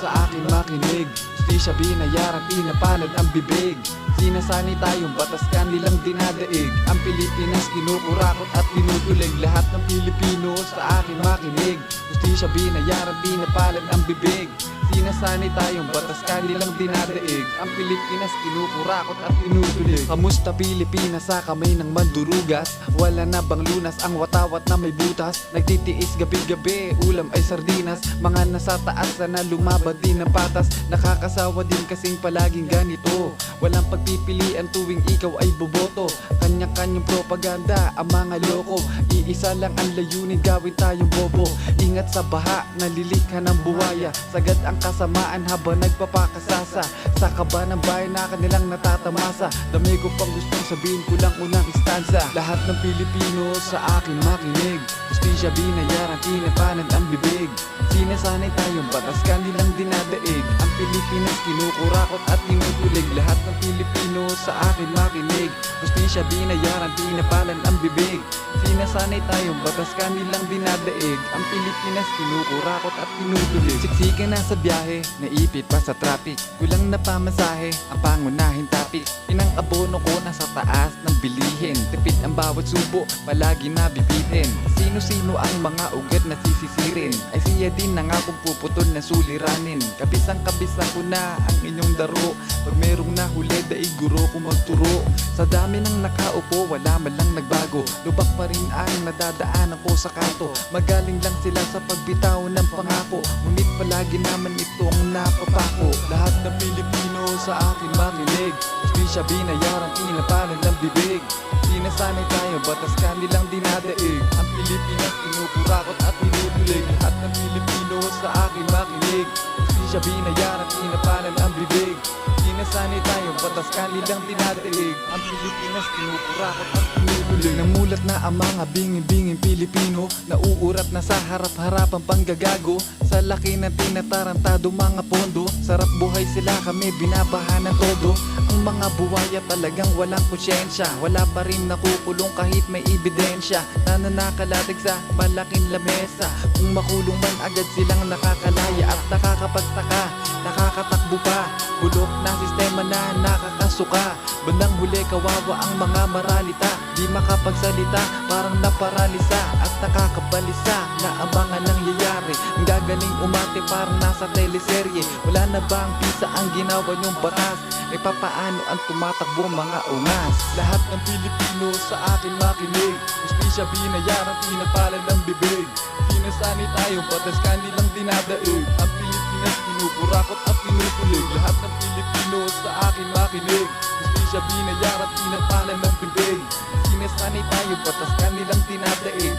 sa akin makinig. Justisya binayaran, pinapalad ang bibig. Sinasanay tayong batas kanilang dinadaig. Ang Pilipinas kinukurakot at tinutulig. Lahat ng Pilipino sa akin makinig. Justisya binayaran, pinapalad ang bibig. Sinasanay tayong batas kanilang dinadaig. Ang Pilipinas kinukurakot at tinutulig. Kamusta Pilipinas sa kamay ng mandurugas? Wala na bang lunas ang watawat na may butas? Nagtitiis gabi-gabi, ulam ay sardinas. Mga nasa taas na lumabad din ng patas. Nakakasawa din kasing palaging ganito. Walang pagpipilian tuwing ikaw ay boboto. Kanya-kanyang propaganda ang mga loko. Iisa lang ang layunin, gawin tayong bobo. Ingat sa baha, nalilikha ng buwaya. Sagad ang kasamaan habang nagpapakasasa. Sa kaba ng bayan na kanilang natatamasa. Dami ko pang gustong sabihin, kulang unang istansa. Lahat ng Pilipino sa akin makinig. Justisya binayaran, pinapanad ang bibig. Sinasanay tayong batas kanilang dinadaig. Ang Pilipinas kinukurakot at tinutulig. Lahat ng Pilipino sa akin makinig. Justisya binayaran, pinapalan ang bibig. Sinasanay tayong batas kanilang dinadaig. Ang Pilipinas kinukurakot at tinutulig. Siksikan na sa biyahe, naipit pa sa traffic. Kulang na pamasahe, ang pangunahing topic. Inang abono ko nasa taas ng bilihin. Tipid ang bawat subo, palagi nabibitin. Sino-sino ang mga ugat na sisisirin? Ay siya din na nga kung puputol na suliranin. Kabisang-kabisa ko na ang inyong daro. Pag merong nahuli, daig guro ko magturo. Sa dami ng nakaupo, wala man lang nagbago. Lubak pa rin ang nadadaanan ko sa kanto. Magaling lang sila sa pagbitaw ng pangako. Ngunit palagi naman itong napapako. Lahat ng Pilipino sa akin makinig. Justisya binayaran, pinapalan ng bibig. Sinasanay tayo, batas kanilang dinadaig. Ang Pilipinas kinukurakot at tinutulig. Lahat ng Pilipino sa akin makinig. Justisya binayaran, pinapalan ang bibig. Sinasanay tayo, batas kanilang dinadaig. Ang Pilipinas kinukurakot at tinutulig. Namulat na ang mga binging-binging Pilipino. Nauurat na sa harap-harapang panggagago. Sa laki ng tinatarantado mga pondo. Sarap buhay sila, kami binabahan ng todo. Ang mga buwaya talagang walang konsyensya. Wala pa rin nakukulong kahit may ebidensya. Nananakalatig sa malaking lamesa. Kung makulong man agad silang nakakalaya. At nakakapagtaka, nakakatakbo pa. Bulok na sistema na nakakasuka. Bandang huli kawawa ang mga maralita. Di makapagsalita, parang naparalisa. At nakakabalisa na ang mga nangyayari. Ang gagaling umate parang nasa teleserye. Wala na ba ang pisa ang ginawa niyong batas? E papaano ang tumatakbo mga ungas? Lahat ng Pilipino sa akin makinig. Justisya binayaran, pinapalan ng bibig. Sinasanay tayo, batas kanilang dinadaig. Ang Pilipinas kinukurakot at tinutulig. Lahat ng Pilipino sa akin makinig. Justisya binayaran, pinapalan ng bibig. Sinasanay tayo, batas kanilang dinadaig.